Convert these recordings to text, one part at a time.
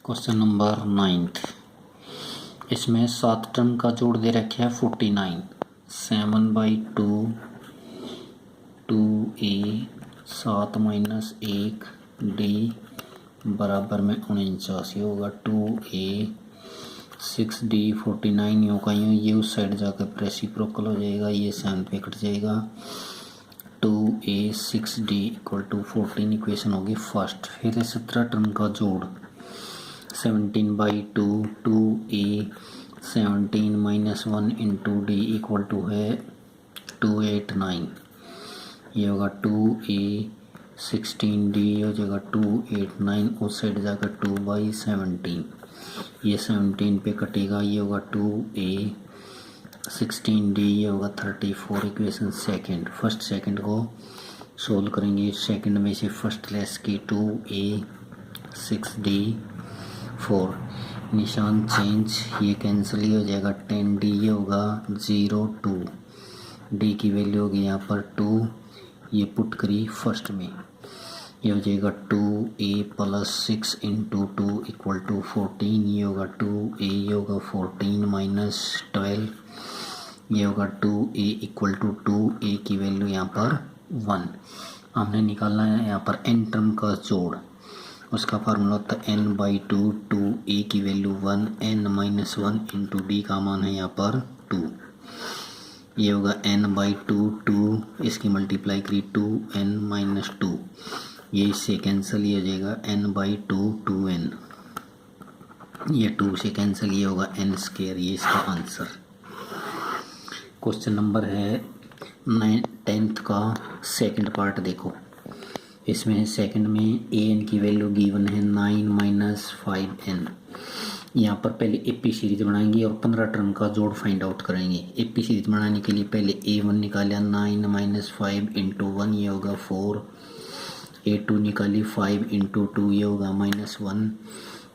Question number 9। इसमें 7 term का जोड़ दे रखे है 49। 7/2 2a 7 माइनस 1 d बराबर में 49 होगा। 2a 6d 49 यूँ का यूँ, ये उस साइड जाकर रेसिप्रोकल हो जाएगा, ये 7 पे कट जाएगा। 2a 6d = 14 इक्वेशन होगी फर्स्ट। फिर 17 टर्म का जोड़ 17/2 2a 17 minus 1 into D equal to है 289। ये होगा 2a 16d हो जाएगा 289, उस साइड जाकर 2/17, ये 17 पे कटेगा, ये होगा 2a 16d, ये होगा 34 इक्वेशन सेकंड। फर्स्ट सेकंड को सोल्व करेंगे। सेकंड में से फर्स्ट लेस की 2a 6d 4, निशान चेंज, ये कैंसिल ही हो जाएगा। 10d ये होगा 0 2, d की वैल्यू होगी यहाँ पर 2, ये पुट करी फर्स्ट में, ये हो जाएगा 2a plus 6 into 2 equal to 14, ये होगा 2a, ये होगा 14 माइनस 12, ये होगा 2a इक्वल टू 2a की वैल्यू यहाँ पर 1। हमने निकालना है यहाँ पर n टर्म का जोड़, उसका फार्मूला होता है n/2 2a की वैल्यू 1 n-1 इंटू डी का मान है यहाँ पर 2, ये होगा n/2 2, इसकी मल्टीप्लाई करी 2n-2, ये इससे कैंसिल ही हो जाएगा n/2 2n, ये 2 से कैंसिल, ये होगा n², ये इसका आंसर। क्वेश्चन नंबर है 10th का सेकंड पार्ट देखो। इसमें सेकंड में an की वैल्यू गिवन है 9 माइनस 5n। यहाँ पर पहले एपी सीरीज बनाएंगे और 15 टर्म का जोड़ फाइंड आउट करेंगे। एपी सीरीज बनाने के लिए पहले a1 निकाला 9 माइनस 5 इंटू 1, ये होगा 4, a2 निकाली 5 इंटू 2, ये होगा -1,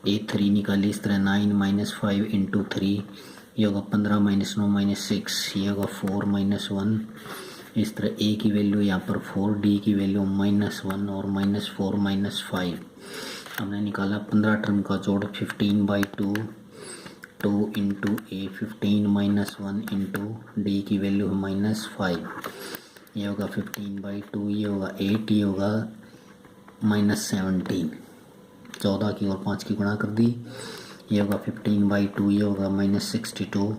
a3 निकाली इस तरह 9 माइनस 5 इंटू 3, ये होगा 15 माइनस 9 माइनस 6, ये होगा 4 माइनस 1, इस तरह a की वैल्यू यहाँ पर 4, d की वैल्यू -1 और -4 -5। हमने निकाला 15 टर्म का जोड़ 15/2 2 into a 15 minus 1 into D की वैल्यू है -5, ये होगा 15/2, ये होगा 8, ये होगा -17, 14 की और 5 की गुणा कर दी, ये होगा 15/2, ये होगा -62,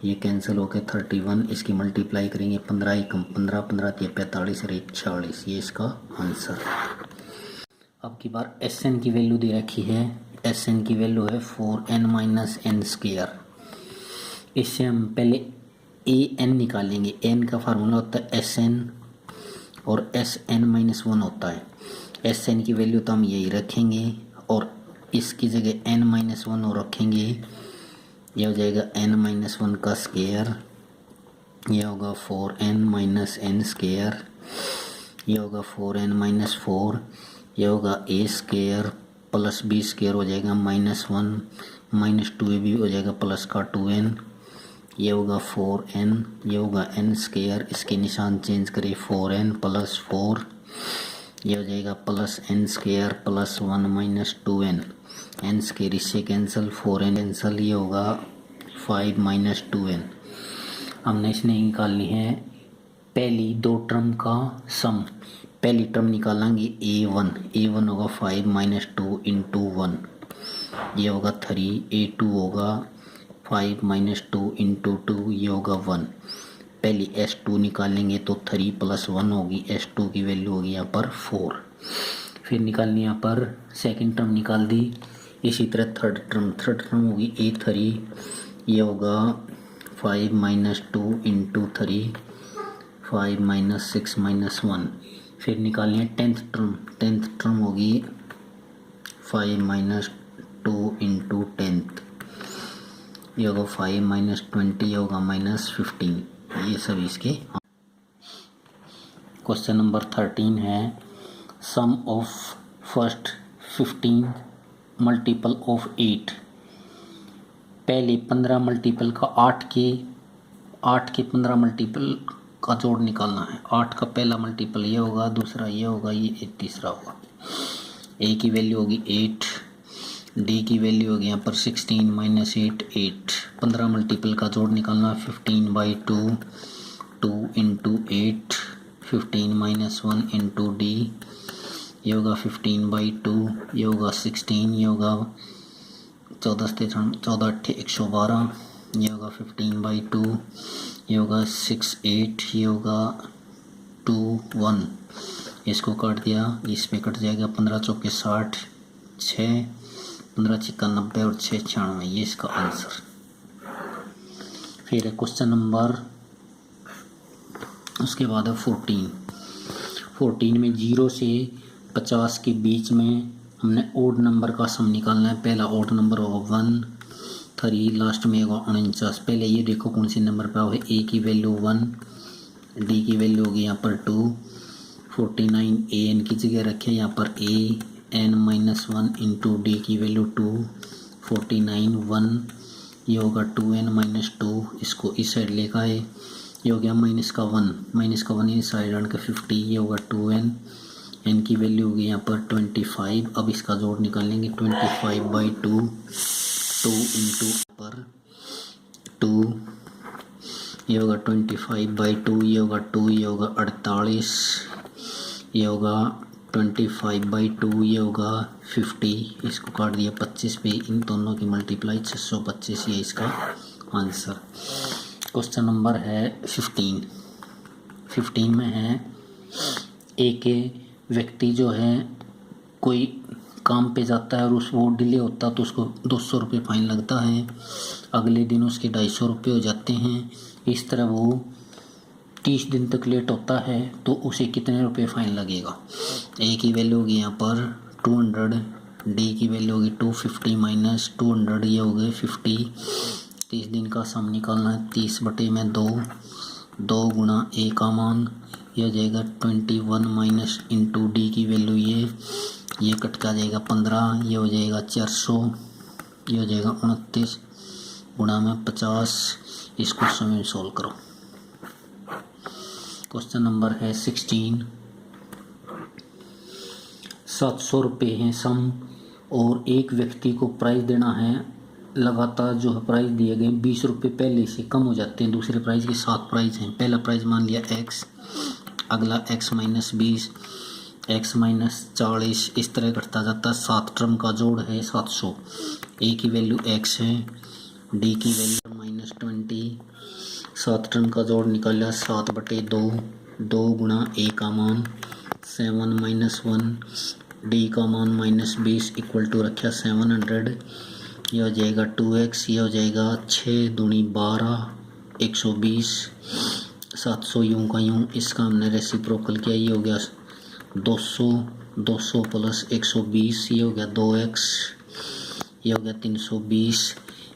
ये कैंसिल होकर 31, इसकी मल्टीप्लाई करेंगे 15 ही कम 15 15 45 और 40, ये इसका आंसर। अब की बार Sn की वैल्यू दे रखी है। Sn की वैल्यू है 4n माइनस n²। इससे हम पहले an निकालेंगे। n का फार्मूला होता है Sn और Sn-1 होता है। Sn की वैल्यू तो हम यही रखेंगे और इसकी जगह n-1 और रखेंगे, ये हो जाएगा n-1 का स्क्वायर, ये होगा 4n माइनस n², ये होगा 4n - 4, ये होगा a² प्लस b² हो जाएगा -1 -2a भी हो जाएगा प्लस का 2n, ये होगा 4n, ये होगा n², इसके निशान चेंज करें 4n प्लस 4, ये हो जाएगा plus n² plus 1 - 2n, n² इससे कैंसिल, 4n कैंसिल, ये होगा 5 - 2n। हमने इसने निकालनी है पहली दो टर्म का सम। पहली टर्म निकालेंगे a1 होगा 5 - 2 इंटू 1, ये होगा 3, a2 होगा 5 - 2 इंटू 2, ये होगा 1। पहली s2 निकालेंगे तो 3 + 1 होगी, s2 की वैल्यू होगी यहाँ पर 4। फिर निकालनी यहाँ पर सेकंड टर्म निकाल दी। इसी तरह थर्ड टर्म होगी a3, ये होगा 5 - 2 इंटू 3, 5 - 6 - 1। फिर निकालनी है टेंथ टर्म होगी 5 - 2 इंटू 10, ये होगा 5 - 20, ये होगा -15, ये सब इसके। क्वेश्चन नंबर 13 है सम ऑफ फर्स्ट 15 मल्टीपल ऑफ 8। पहले 15 मल्टीपल का 8 के 15 मल्टीपल का जोड़ निकालना है। 8 का पहला मल्टीपल ये होगा, दूसरा ये होगा, ये तीसरा होगा। a की वैल्यू होगी 8, डी की वैल्यू होगी यहाँ पर 16 माइनस 8 8। 15 मल्टीपल का जोड़ निकालना 15/2 2 इंटू 8 15 माइनस 1 इंटू डी ये होगा 15/2 ये होगा 16 ये होगा 14 8 112 ये होगा 15/2 ये होगा 6 8 ये होगा 2 1 इसको काट दिया इस पे कट जाएगा 15 चौके 60 6 15 छिक्का 90 और 6 96 ये इसका आंसर। फिर है क्वेश्चन नंबर उसके बाद है 14 में 0 से 50 के बीच में हमने ओड नंबर का सम निकालना है। पहला ओड नंबर होगा 1 3 लास्ट में होगा 49। पहले ये देखो कौन सी नंबर पे होगा। ए की वैल्यू 1 डी की वैल्यू होगी यहाँ पर 2 49 ए एन की जगह रखे यहाँ पर ए n-1 इंटू डी की वैल्यू 2 49 1 ये होगा 2n-2 इसको इस साइड लेकर आए ये हो गया माइनस का 1 इस साइड आने का 50 ये होगा 2n n की वैल्यू होगी यहाँ पर 25। अब इसका जोड़ निकालेंगे 25/2 2 इंटू पर 2 ये होगा 25/2 ये होगा 2 ये होगा 48 ये होगा 25/2 ये होगा 50 इसको काट दिया 25 पे इन दोनों की मल्टीप्लाई 625 ये इसका आंसर। क्वेश्चन नंबर है 15 में है एक व्यक्ति जो है कोई काम पे जाता है और वो डिले होता है तो उसको 200 रुपये फाइन लगता है। अगले दिन उसके 250 रुपये हो जाते हैं। इस तरह वो 30 दिन तक लेट होता है तो उसे कितने रुपए फाइन लगेगा। ए की वैल्यू होगी यहाँ पर 200 डी की वैल्यू होगी 250 माइनस 200 ये हो गए 50। 30 दिन का सम निकालना है 30/2 गुणा ए का मान ये हो जाएगा 21 माइनस इंटू डी की वैल्यू ये कट का जाएगा 15 ये हो जाएगा 400 ये हो जाएगा 29 गुणा में 50। इसको समय सॉल्व करो। क्वेश्चन नंबर है 16 700 रुपये हैं सम और एक व्यक्ति को प्राइज देना है। लगातार जो है प्राइज दिए गए 20 रुपये पहले से कम हो जाते हैं। दूसरे प्राइज के 7 प्राइज हैं। पहला प्राइज मान लिया x अगला x माइनस 20 x माइनस 40 इस तरह घटता जाता है। 7 टर्म का जोड़ है 700। ए की वैल्यू x है डी की वैल्यू माइनस 20 7 टर्म का जोड़ निकाला 7/2 गुणा ए का मान 7 माइनस 1 डी का मान माइनस 20 इक्वल टू रखा 700 ये हो जाएगा 2x ये हो जाएगा 6 दूनी 12 120 700 यूं का यूं इसका हमने रेसिप्रोकल किया ये हो गया 200 प्लस 120 ये हो गया 2x ये हो गया 320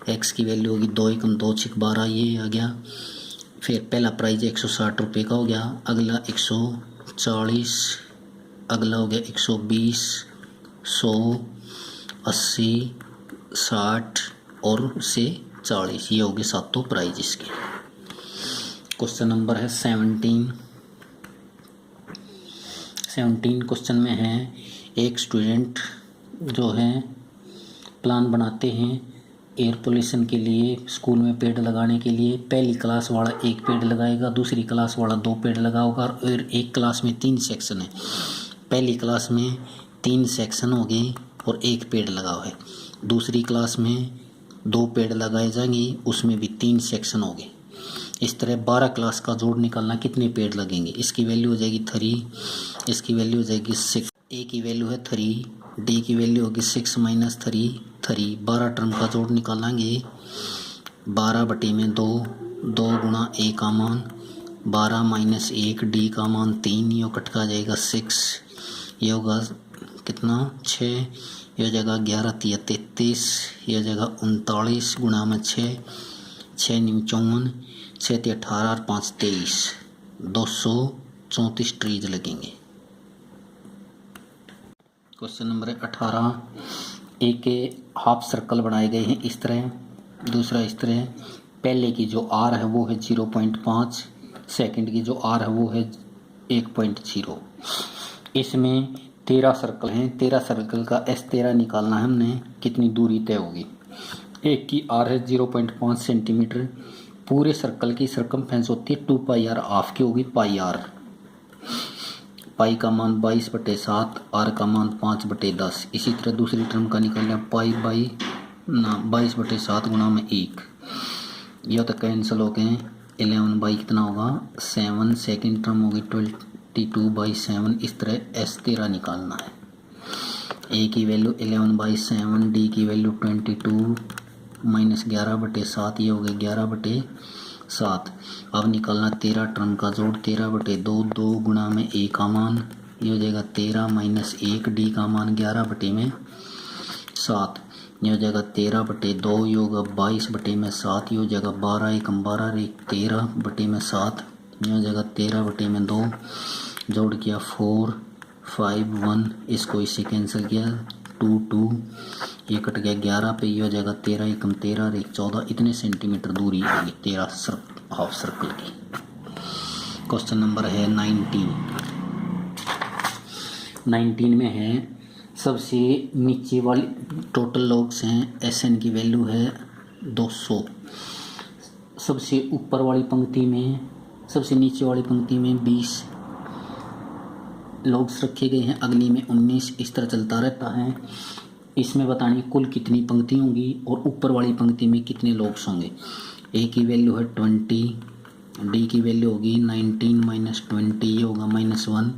x की वैल्यू होगी 2 एकम 2 6 12 ये आ गया। फिर पहला प्राइज 160 रुपये का हो गया अगला 140 अगला हो गया 120 100 80 60 और से 40 ये हो गए 7 प्राइज इसके। क्वेश्चन नंबर है 17 क्वेश्चन में है एक स्टूडेंट जो है प्लान बनाते हैं एयर पोल्यूशन के लिए स्कूल में पेड़ लगाने के लिए। पहली क्लास वाला 1 पेड़ लगाएगा दूसरी क्लास वाला 2 पेड़ लगाएगा और एक क्लास में 3 सेक्शन है। पहली क्लास में 3 सेक्शन हो गए और 1 पेड़ लगा है। दूसरी क्लास में 2 पेड़ लगाए जाएंगे उसमें भी 3 सेक्शन हो गए। इस तरह 12 क्लास का जोड़ निकालना कितने पेड़ लगेंगे। इसकी वैल्यू हो जाएगी 3 इसकी वैल्यू हो जाएगी 6 ए की वैल्यू है 3 डी की वैल्यू होगी 6 माइनस 3 12 टर्म का जोड़ निकालेंगे 12/2 गुणा ए का मान 12 माइनस 1 डी का मान 3 ये कट का जाएगा 6 ये होगा कितना 6 ये हो जाएगा 11 3 33 ये हो जाएगा 39 गुणा में 6 6 9 54 6 3 18 और 5 23 234 ट्रीज लगेंगे। क्वेश्चन नंबर 18 एक हाफ सर्कल बनाए गए हैं इस तरह दूसरा इस तरह। पहले की जो आर है वो है 0.5 सेकंड की जो आर है वो है 1.0। इसमें 13 सर्कल हैं, 13 सर्कल का S13 निकालना है हमने, कितनी दूरी तय होगी। एक की R है 0.5 सेंटीमीटर, पूरे सर्कल की सरकमफ्रेंस होती है 2 पाई आर, हाफ की होगी पाई आर। पाई का मान 22/7, आर का मान 5/10। इसी तरह दूसरी टर्म का निकालना पाई बाई 22/7 गुणा में 1, यह तो कैंसिल हो गए। 11 बाई कितना होगा 7, सेकेंड टर्म होगी 22/7। इस तरह S13 निकालना है। ए की वैल्यू 11/7, डी की वैल्यू 22 माइनस 11/7, ये हो गया 11/7। अब निकालना 13 टर्म का जोड़, 13/2, 2 गुणा में ए का मान, ये हो जाएगा 13 माइनस 1, डी का मान 11/7, ये हो जाएगा 13/2, ये होगा 22/7, ये हो जाएगा 12 एकम 12, 13/7, ये हो जाएगा 13/2, जोड़ किया 4 5 1, इसको इससे कैंसिल किया 2 2, ये कट गया 11 पे, ये हो जाएगा 13 एकम 13 और 1 14, इतने सेंटीमीटर दूरी होगी 13 हाफ सर्कल की। क्वेश्चन नंबर है 19 में है सबसे नीचे वाली टोटल लॉग्स हैं, SN की वैल्यू है 200। सबसे ऊपर वाली पंक्ति में, सबसे नीचे वाली पंक्ति में 20 लॉग्स रखे गए हैं, अगली में 19, इस तरह चलता रहता है। इसमें बतानी कुल कितनी पंक्ति होंगी और ऊपर वाली पंक्ति में कितने लॉग्स होंगे। ए की वैल्यू है 20, डी की वैल्यू होगी 19 माइनस 20, ये होगा -1।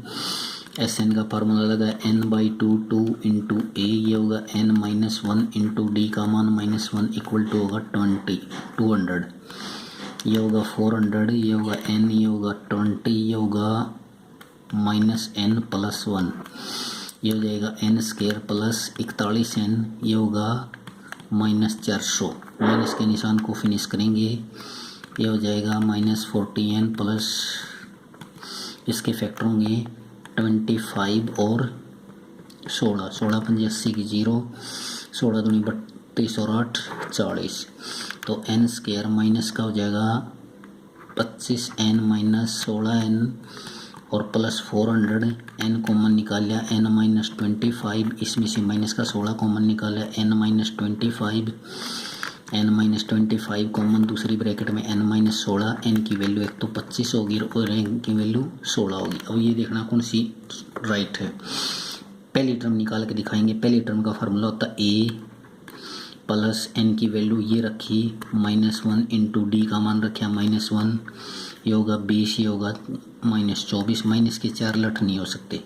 SN का फार्मूला लगा n/2 2 इंटू ए, ये होगा n-1 इंटू डी का मान -1 इक्वल टू होगा 200, ये होगा 400, ये होगा n, ये होगा 20, ये होगा -n+1, ये हो जाएगा n² प्लस 41n, ये होगा -400। माइनस के निशान को फिनिश करेंगे, ये हो जाएगा -40n प्लस इसके फैक्टर होंगे 25 और 16, 16 पंजे 80 की 0, 16 दूनी 32 और 8 40, तो n² माइनस का हो जाएगा 25n माइनस 16n और प्लस 400, n कॉमन निकाल लिया n-25, इसमें से माइनस का 16 कॉमन निकाल लिया n-25 कॉमन दूसरी ब्रैकेट में n-16, n की वैल्यू एक तो 25 होगी और n की वैल्यू 16 होगी। अब ये देखना कौन सी राइट है। पहली टर्म निकाल के दिखाएंगे। पहली टर्म का फार्मूला होता है a प्लस n की वैल्यू ये रखी -1 इंटू डी का मान रखा -1, ये होगा 20, ये होगा -24। माइनस के 4 लठ नहीं हो सकते,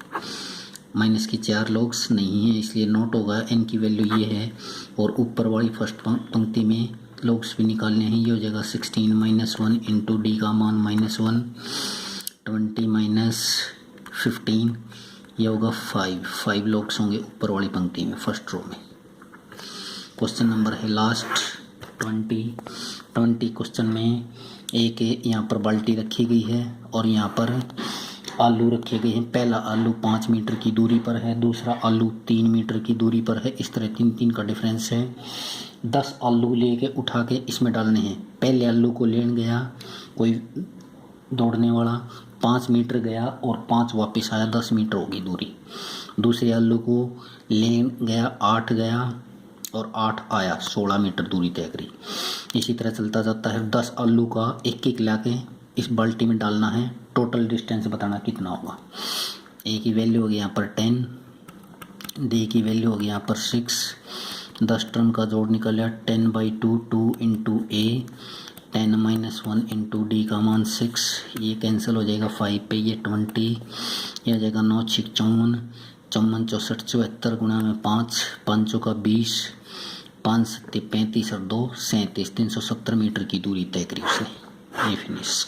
माइनस की 4 लॉग्स नहीं है, इसलिए नोट होगा। n की वैल्यू ये है और ऊपर वाली फर्स्ट पंक्ति में लॉग्स भी निकालने हैं, ये हो जाएगा 16 -1 इंटू डी का मान -1, 20 माइनस 15, ये होगा 5 लॉग्स होंगे ऊपर वाली पंक्ति में फर्स्ट रो में। क्वेश्चन नंबर है लास्ट 20 क्वेश्चन में एक यहाँ पर बाल्टी रखी गई है और यहाँ पर आलू रखे गए हैं। पहला आलू 5 मीटर की दूरी पर है, दूसरा आलू 3 मीटर की दूरी पर है। इस तरह 3 का डिफरेंस है। 10 आलू लेके उठा के इसमें डालने हैं। पहले आलू को लेने गया कोई दौड़ने वाला, 5 मीटर गया और 5 वापस आया, 10 मीटर होगी दूरी। दूसरे आलू को लेने गया, 8 गया और 8 आया, 16 मीटर दूरी तय करी। इसी तरह चलता जाता है। 10 आलू का एक लाके इस बाल्टी में डालना है। टोटल डिस्टेंस बताना कितना होगा। ए की वैल्यू होगी यहाँ पर 10, डी की वैल्यू होगी यहाँ पर 6। 10 टर्म का जोड़ निकल गया 10/2 2 इंटू ए, 10 - 1 इंटू डी का मान 6, ये कैंसिल हो जाएगा 5 पे, ये 20, ये हो जाएगा 9 6 54, 54 64 74 गुणा में 5, 5 का 20, 5 7 35 और 2 37, 370 मीटर की दूरी तय करी उसने। ये फिनिश।